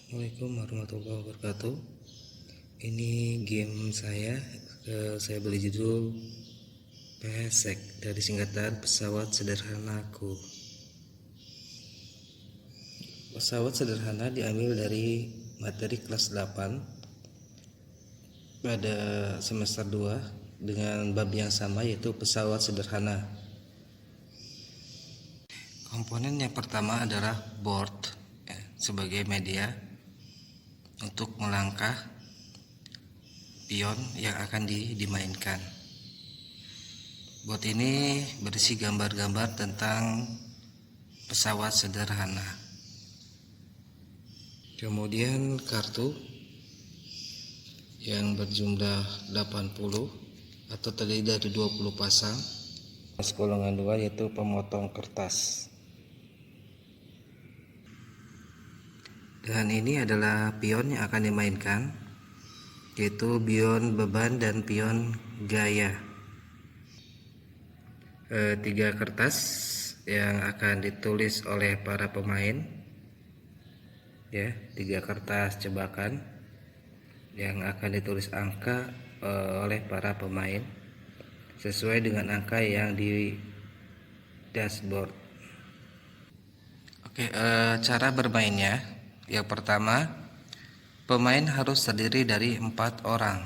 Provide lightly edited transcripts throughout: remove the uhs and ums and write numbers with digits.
Assalamualaikum warahmatullahi wabarakatuh. Ini game saya beri judul PSEC dari singkatan pesawat sederhanaku. Pesawat sederhana diambil dari materi kelas 8 pada semester 2 dengan bab yang sama, yaitu pesawat sederhana. Komponen yang pertama adalah board sebagai media untuk melangkah pion yang akan dimainkan. Board ini berisi gambar-gambar tentang pesawat sederhana. Kemudian kartu yang berjumlah 80 atau terdiri dari 20 pasang. Golongan 2 yaitu pemotong kertas. Dan ini adalah pion yang akan dimainkan, yaitu pion beban dan pion gaya. 3 kertas yang akan ditulis oleh para pemain, ya, 3 kertas jebakan yang akan ditulis angka oleh para pemain sesuai dengan angka yang di dashboard. Oke, cara bermainnya. Yang pertama, pemain harus terdiri dari 4 orang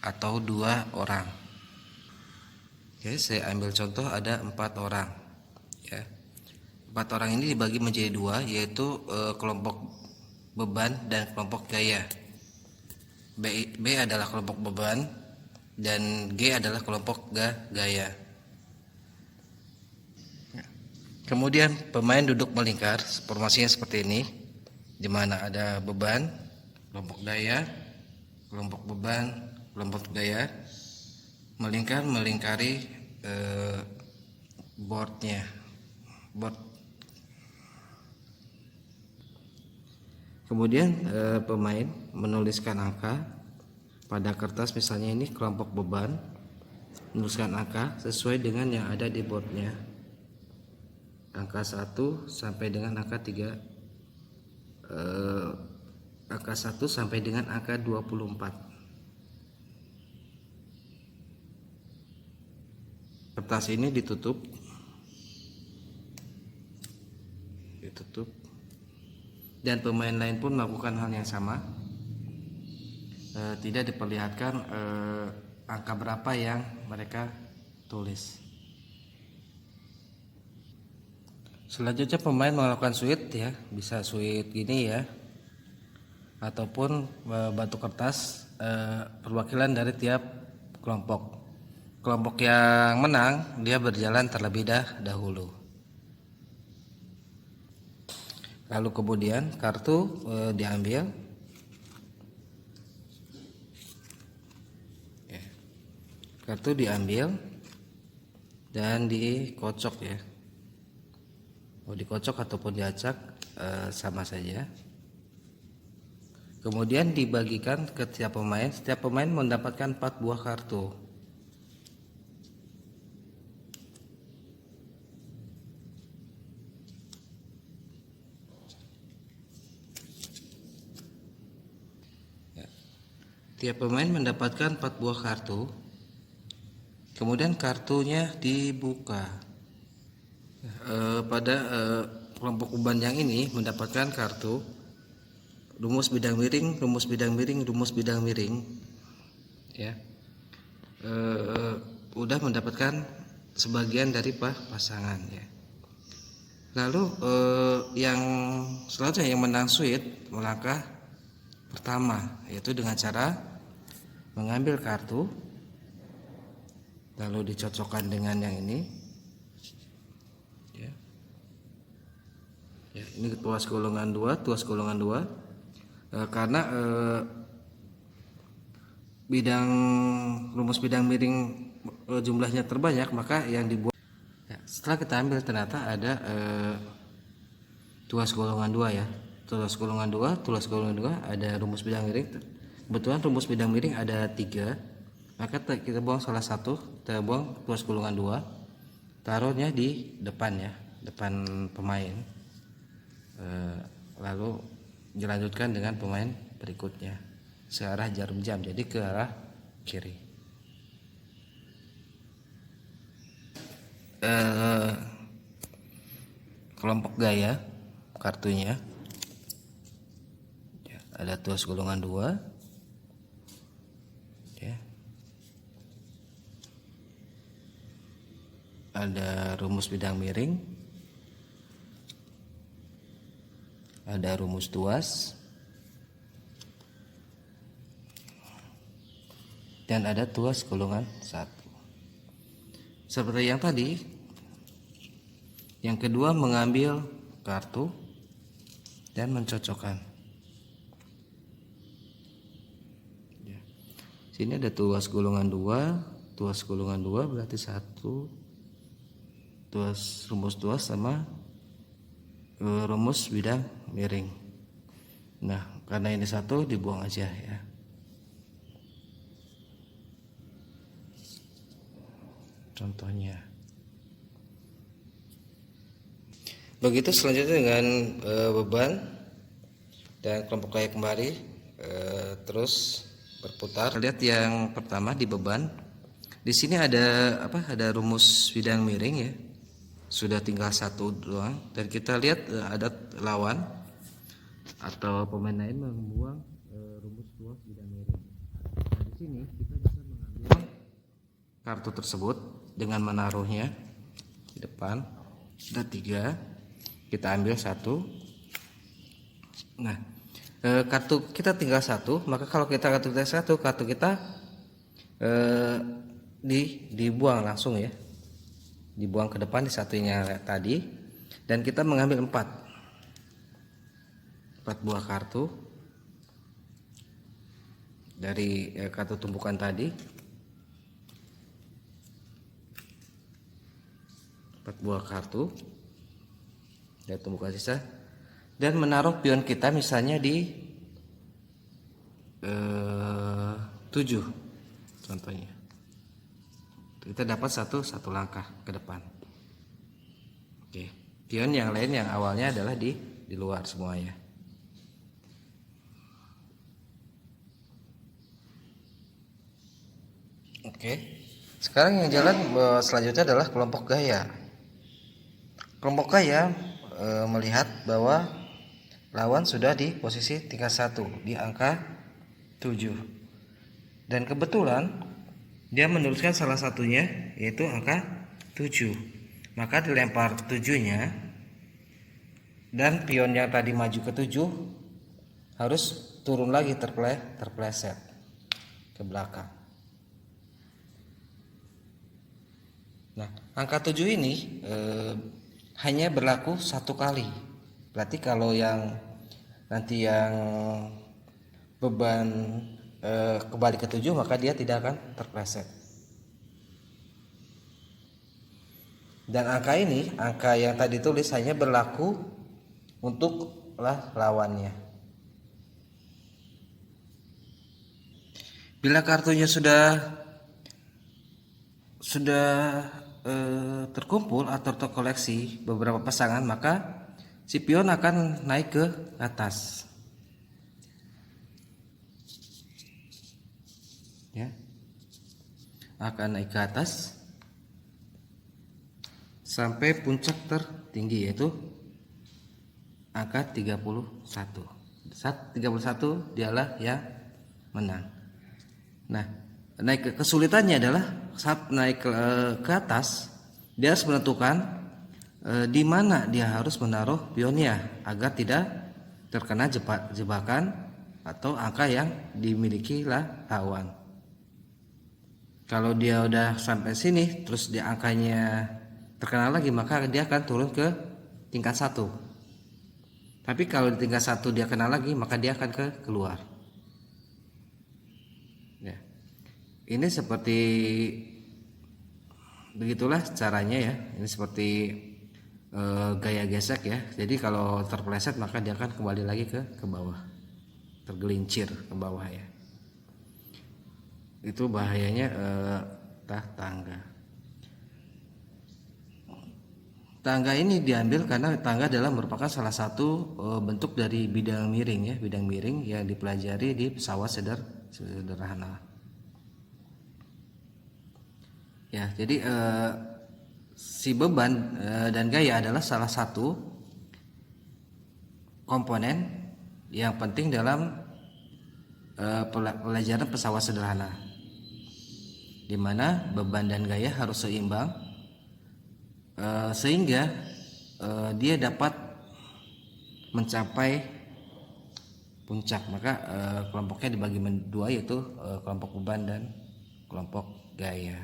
atau 2 orang. Oke, saya ambil contoh ada 4 orang. Ya, 4 orang ini dibagi menjadi 2, yaitu kelompok beban dan kelompok gaya. B adalah kelompok beban dan G adalah kelompok gaya. Kemudian pemain duduk melingkar, formasinya seperti ini, di mana ada beban, kelompok gaya, kelompok beban, kelompok gaya, melingkari board. Kemudian pemain menuliskan angka pada kertas, misalnya ini kelompok beban, menuliskan angka sesuai dengan yang ada di boardnya, angka 1 sampai dengan angka 3. Angka 1 sampai dengan angka 24. Kertas ini ditutup, dan pemain lain pun melakukan hal yang sama. Tidak diperlihatkan angka berapa yang mereka tulis. Selanjutnya pemain melakukan suit, ya, bisa suit gini, ya, ataupun batu kertas perwakilan dari tiap kelompok. Kelompok yang menang dia berjalan terlebih dahulu. Lalu kemudian kartu diambil, ya, kartu diambil dan dikocok, ya. Mau dikocok ataupun diacak sama saja. Kemudian dibagikan ke setiap pemain. Setiap pemain mendapatkan 4 buah kartu. Ya. Tiap pemain mendapatkan 4 buah kartu. Kemudian kartunya dibuka. Pada kelompok beban yang ini mendapatkan kartu rumus bidang miring, rumus bidang miring, rumus bidang miring, ya. Udah mendapatkan sebagian dari pasangan, ya. Lalu yang selanjutnya yang menang suit melangkah pertama, yaitu dengan cara mengambil kartu lalu dicocokkan dengan yang ini. Ya, ini tuas golongan 2, karena rumus bidang miring jumlahnya terbanyak, maka yang dibuat, ya, setelah kita ambil ternyata ada tuas golongan 2, ya. Tuas golongan 2 ada rumus bidang miring. Kebetulan rumus bidang miring ada 3, maka kita buang salah satu, kita buang tuas golongan 2, taruhnya di depan, ya, depan pemain. Lalu dilanjutkan dengan pemain berikutnya searah jarum jam, jadi ke arah kiri. Kelompok gaya kartunya ya, ada tuas golongan 2 ya. Ada rumus bidang miring, ada rumus tuas, dan ada tuas golongan 1. Seperti yang tadi, yang kedua mengambil kartu dan mencocokkan. Ya. Sini ada tuas golongan 2, tuas golongan 2 berarti 1, tuas rumus tuas sama rumus bidang miring. Nah, karena ini 1 dibuang aja ya. Contohnya. Begitu selanjutnya dengan beban dan kelompok gaya kembali terus berputar. Lihat yang pertama di beban. Di sini ada apa? Ada rumus bidang miring ya. Sudah tinggal 1 doang, dan kita lihat ada lawan atau pemain lain membuang rumus tuas bidang miring. Nah, di sini kita bisa mengambil kartu tersebut dengan menaruhnya di depan. Ada 3. Kita ambil 1. Nah, kartu kita tinggal 1, maka kalau kita kartu kita 1, kartu kita dibuang langsung ya, dibuang ke depan di satunya tadi, dan kita mengambil 4 buah kartu dari kartu tumpukan tadi, 4 buah kartu dari tumpukan sisa, dan menaruh pion kita misalnya di 7 contohnya. Kita dapat satu langkah ke depan. Oke, pion yang lain yang awalnya adalah di luar semuanya. Oke, sekarang yang jalan selanjutnya adalah kelompok gaya. Kelompok gaya melihat bahwa lawan sudah di posisi tingkat 1 di angka 7, dan kebetulan dia menuliskan salah satunya yaitu angka 7, maka dilempar 7-nya, dan pion yang tadi maju ke 7 harus turun lagi, terpleset ke belakang. Nah, angka 7 ini hanya berlaku 1 kali. Berarti kalau yang nanti yang beban kembali ke 7, maka dia tidak akan terpleset. Dan angka ini, angka yang tadi tulis hanya berlaku untuk lawannya. Bila kartunya sudah terkumpul atau terkoleksi beberapa pasangan, maka si pion akan naik ke atas ya, akan naik ke atas sampai puncak tertinggi yaitu angka 31. Saat 31 dialah yang menang. Nah, naik kesulitannya adalah saat naik ke atas, dia harus menentukan di mana dia harus menaruh pionnya agar tidak terkena jebakan atau angka yang dimiliki lawan. Kalau dia udah sampai sini terus dia angkanya terkena lagi, maka dia akan turun ke tingkat 1. Tapi kalau di tingkat 1 dia kena lagi, maka dia akan keluar. Ya. Ini seperti begitulah caranya ya. Ini seperti gaya gesek ya. Jadi kalau terpeleset maka dia akan kembali lagi ke bawah, tergelincir ke bawah ya. Itu bahayanya tangga. Tangga ini diambil karena tangga adalah merupakan salah satu bentuk dari bidang miring ya, bidang miring yang dipelajari di pesawat sederhana. Ya, jadi si beban dan gaya adalah salah satu komponen yang penting dalam pelajaran pesawat sederhana, di mana beban dan gaya harus seimbang sehingga dia dapat mencapai puncak. Maka kelompoknya dibagi dua, yaitu kelompok beban dan kelompok gaya.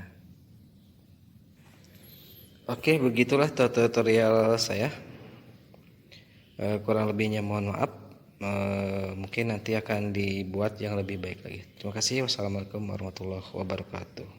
Oke, begitulah tutorial saya. Kurang lebihnya mohon maaf. Mungkin nanti akan dibuat yang lebih baik lagi. Terima kasih. Wassalamualaikum warahmatullahi wabarakatuh.